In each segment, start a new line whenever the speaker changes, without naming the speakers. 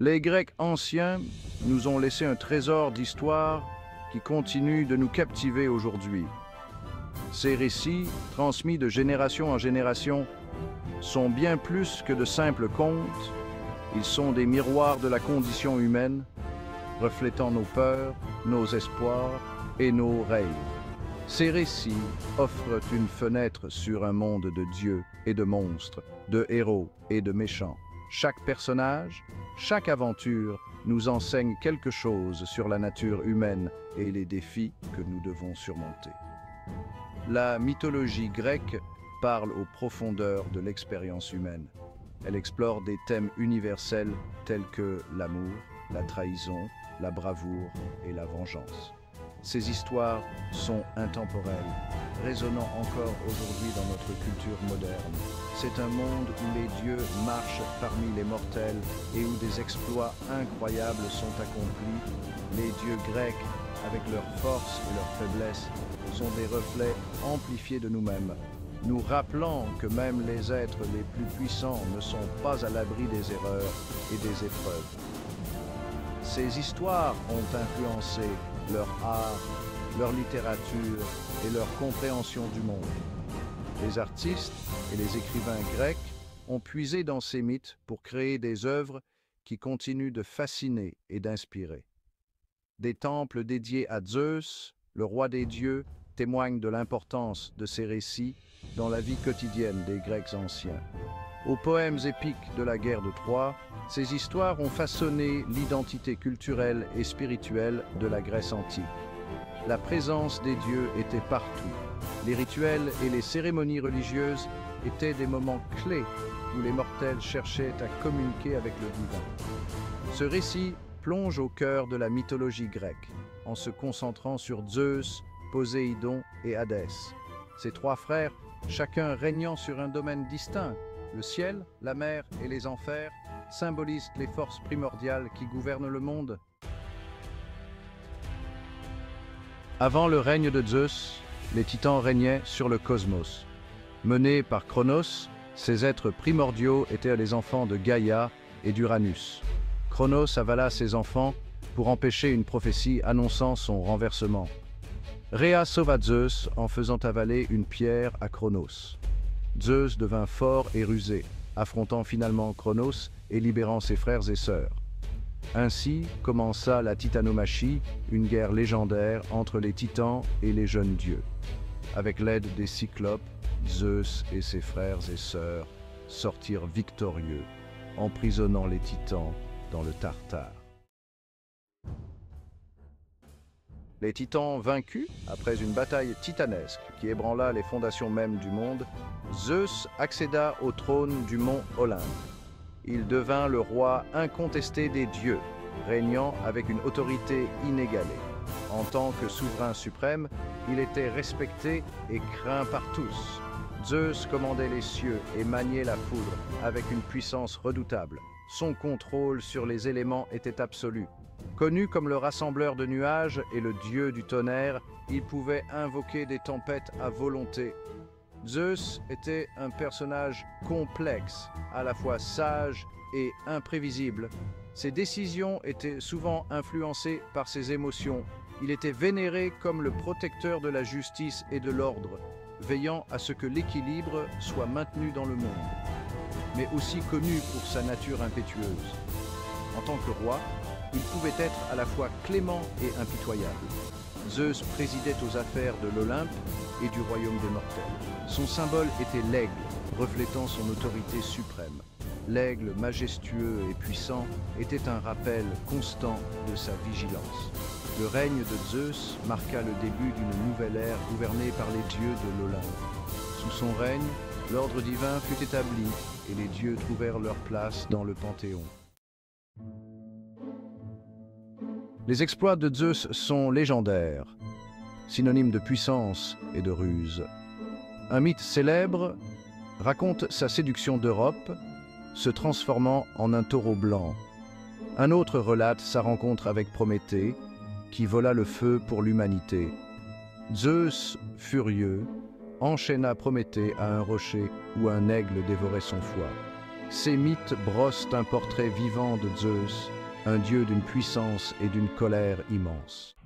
Les Grecs anciens nous ont laissé un trésor d'histoire qui continue de nous captiver aujourd'hui. Ces récits, transmis de génération en génération, sont bien plus que de simples contes. Ils sont des miroirs de la condition humaine, reflétant nos peurs, nos espoirs et nos rêves. Ces récits offrent une fenêtre sur un monde de dieux et de monstres, de héros et de méchants. Chaque personnage, chaque aventure nous enseigne quelque chose sur la nature humaine et les défis que nous devons surmonter. La mythologie grecque parle aux profondeurs de l'expérience humaine. Elle explore des thèmes universels tels que l'amour, la trahison, la bravoure et la vengeance. Ces histoires sont intemporelles, résonnant encore aujourd'hui dans notre culture moderne. C'est un monde où les dieux marchent parmi les mortels et où des exploits incroyables sont accomplis. Les dieux grecs, avec leurs forces et leurs faiblesses, sont des reflets amplifiés de nous-mêmes, nous rappelant que même les êtres les plus puissants ne sont pas à l'abri des erreurs et des épreuves. Ces histoires ont influencé leur art, leur littérature et leur compréhension du monde. Les artistes et les écrivains grecs ont puisé dans ces mythes pour créer des œuvres qui continuent de fasciner et d'inspirer. Des temples dédiés à Zeus, le roi des dieux, témoignent de l'importance de ces récits dans la vie quotidienne des Grecs anciens. Aux poèmes épiques de la guerre de Troie, ces histoires ont façonné l'identité culturelle et spirituelle de la Grèce antique. La présence des dieux était partout. Les rituels et les cérémonies religieuses étaient des moments clés où les mortels cherchaient à communiquer avec le divin. Ce récit plonge au cœur de la mythologie grecque, en se concentrant sur Zeus, Poséidon et Hadès. Ces trois frères, chacun régnant sur un domaine distinct, le ciel, la mer et les enfers, symbolisent les forces primordiales qui gouvernent le monde. Avant le règne de Zeus, les titans régnaient sur le cosmos. Menés par Cronos, ces êtres primordiaux étaient les enfants de Gaïa et d'Uranus. Cronos avala ses enfants pour empêcher une prophétie annonçant son renversement. Rhea sauva Zeus en faisant avaler une pierre à Cronos. Zeus devint fort et rusé, affrontant finalement Cronos et libérant ses frères et sœurs. Ainsi commença la titanomachie, une guerre légendaire entre les titans et les jeunes dieux. Avec l'aide des cyclopes, Zeus et ses frères et sœurs sortirent victorieux, emprisonnant les titans dans le Tartare. Les titans vaincus, après une bataille titanesque qui ébranla les fondations mêmes du monde, Zeus accéda au trône du mont Olympe. Il devint le roi incontesté des dieux, régnant avec une autorité inégalée. En tant que souverain suprême, il était respecté et craint par tous. Zeus commandait les cieux et maniait la foudre avec une puissance redoutable. Son contrôle sur les éléments était absolu. Connu comme le rassembleur de nuages et le dieu du tonnerre, il pouvait invoquer des tempêtes à volonté. Zeus était un personnage complexe, à la fois sage et imprévisible. Ses décisions étaient souvent influencées par ses émotions. Il était vénéré comme le protecteur de la justice et de l'ordre, veillant à ce que l'équilibre soit maintenu dans le monde, mais aussi connu pour sa nature impétueuse. En tant que roi, il pouvait être à la fois clément et impitoyable. Zeus présidait aux affaires de l'Olympe et du royaume des mortels. Son symbole était l'aigle, reflétant son autorité suprême. L'aigle majestueux et puissant était un rappel constant de sa vigilance. Le règne de Zeus marqua le début d'une nouvelle ère gouvernée par les dieux de l'Olympe. Sous son règne, l'ordre divin fut établi et les dieux trouvèrent leur place dans le Panthéon. Les exploits de Zeus sont légendaires, synonymes de puissance et de ruse. Un mythe célèbre raconte sa séduction d'Europe, se transformant en un taureau blanc. Un autre relate sa rencontre avec Prométhée, qui vola le feu pour l'humanité. Zeus, furieux, enchaîna Prométhée à un rocher où un aigle dévorait son foie. Ces mythes brossent un portrait vivant de Zeus, un dieu d'une puissance et d'une colère immense.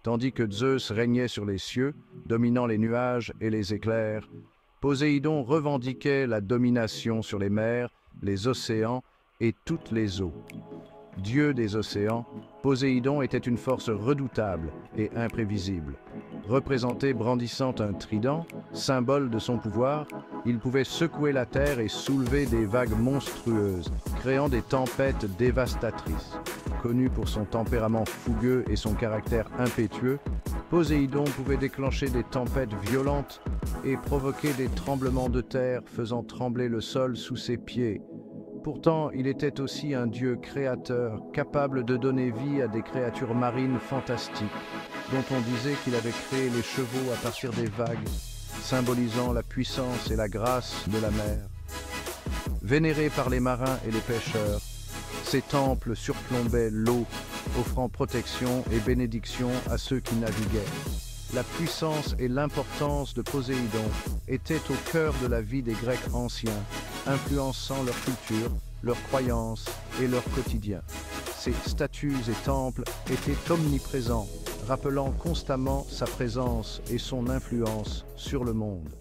Tandis que Zeus régnait sur les cieux, dominant les nuages et les éclairs, Poséidon revendiquait la domination sur les mers, les océans et toutes les eaux. Dieu des océans, Poséidon était une force redoutable et imprévisible. Représenté brandissant un trident, symbole de son pouvoir, il pouvait secouer la terre et soulever des vagues monstrueuses, créant des tempêtes dévastatrices. Connu pour son tempérament fougueux et son caractère impétueux, Poséidon pouvait déclencher des tempêtes violentes et provoquer des tremblements de terre faisant trembler le sol sous ses pieds. Pourtant, il était aussi un dieu créateur, capable de donner vie à des créatures marines fantastiques, dont on disait qu'il avait créé les chevaux à partir des vagues, symbolisant la puissance et la grâce de la mer. Vénéré par les marins et les pêcheurs, ces temples surplombaient l'eau, offrant protection et bénédiction à ceux qui naviguaient. La puissance et l'importance de Poséidon étaient au cœur de la vie des Grecs anciens, influençant leur culture, leurs croyances et leur quotidien. Ces statues et temples étaient omniprésents, rappelant constamment sa présence et son influence sur le monde.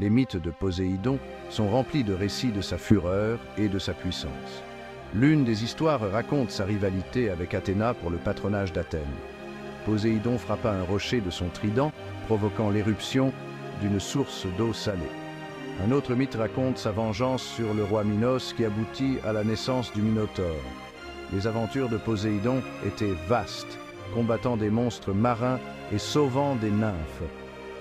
Les mythes de Poséidon sont remplis de récits de sa fureur et de sa puissance. L'une des histoires raconte sa rivalité avec Athéna pour le patronage d'Athènes. Poséidon frappa un rocher de son trident, provoquant l'éruption d'une source d'eau salée. Un autre mythe raconte sa vengeance sur le roi Minos qui aboutit à la naissance du Minotaure. Les aventures de Poséidon étaient vastes, combattant des monstres marins et sauvant des nymphes.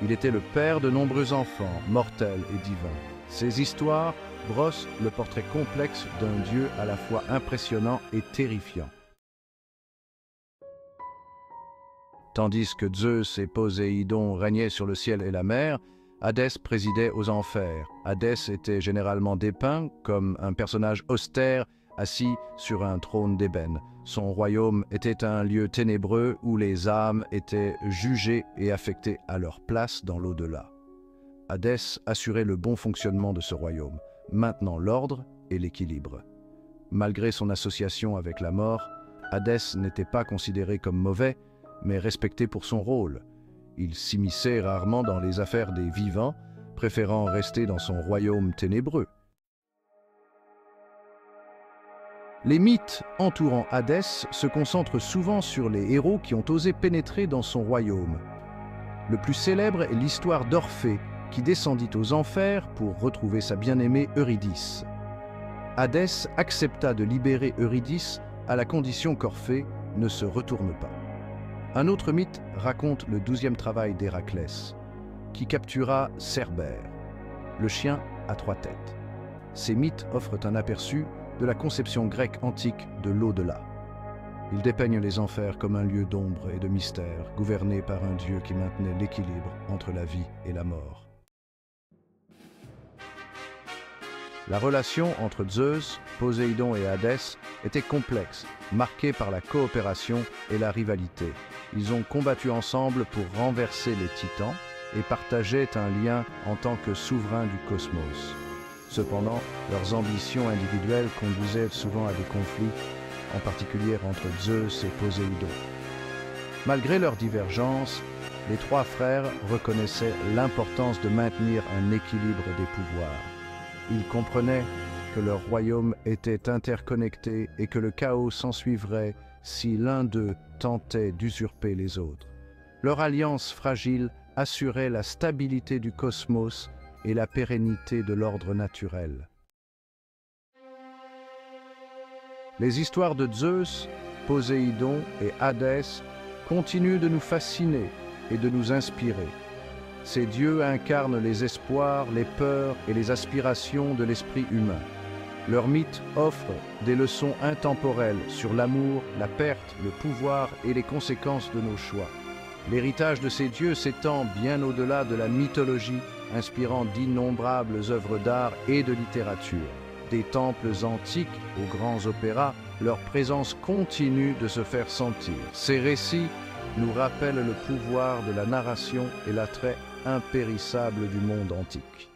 Il était le père de nombreux enfants, mortels et divins. Ces histoires brossent le portrait complexe d'un dieu à la fois impressionnant et terrifiant. Tandis que Zeus et Poséidon régnaient sur le ciel et la mer, Hadès présidait aux enfers. Hadès était généralement dépeint comme un personnage austère assis sur un trône d'ébène. Son royaume était un lieu ténébreux où les âmes étaient jugées et affectées à leur place dans l'au-delà. Hadès assurait le bon fonctionnement de ce royaume, maintenant l'ordre et l'équilibre. Malgré son association avec la mort, Hadès n'était pas considéré comme mauvais, mais respecté pour son rôle. Il s'immisçait rarement dans les affaires des vivants, préférant rester dans son royaume ténébreux. Les mythes entourant Hadès se concentrent souvent sur les héros qui ont osé pénétrer dans son royaume. Le plus célèbre est l'histoire d'Orphée, qui descendit aux enfers pour retrouver sa bien-aimée Eurydice. Hadès accepta de libérer Eurydice à la condition qu'Orphée ne se retourne pas. Un autre mythe raconte le 12e travail d'Héraclès, qui captura Cerbère, le chien à 3 têtes. Ces mythes offrent un aperçu de la conception grecque antique de l'au-delà. Ils dépeignent les enfers comme un lieu d'ombre et de mystère, gouverné par un dieu qui maintenait l'équilibre entre la vie et la mort. La relation entre Zeus, Poséidon et Hadès était complexe, marquée par la coopération et la rivalité. Ils ont combattu ensemble pour renverser les titans et partageaient un lien en tant que souverains du cosmos. Cependant, leurs ambitions individuelles conduisaient souvent à des conflits, en particulier entre Zeus et Poséidon. Malgré leurs divergences, les trois frères reconnaissaient l'importance de maintenir un équilibre des pouvoirs. Ils comprenaient que leur royaume était interconnecté et que le chaos s'ensuivrait si l'un d'eux tentait d'usurper les autres. Leur alliance fragile assurait la stabilité du cosmos et la pérennité de l'ordre naturel. Les histoires de Zeus, Poséidon et Hadès continuent de nous fasciner et de nous inspirer. Ces dieux incarnent les espoirs, les peurs et les aspirations de l'esprit humain. Leurs mythes offrent des leçons intemporelles sur l'amour, la perte, le pouvoir et les conséquences de nos choix. L'héritage de ces dieux s'étend bien au-delà de la mythologie, inspirant d'innombrables œuvres d'art et de littérature. Des temples antiques aux grands opéras, leur présence continue de se faire sentir. Ces récits nous rappellent le pouvoir de la narration et l'attrait impérissables du monde antique.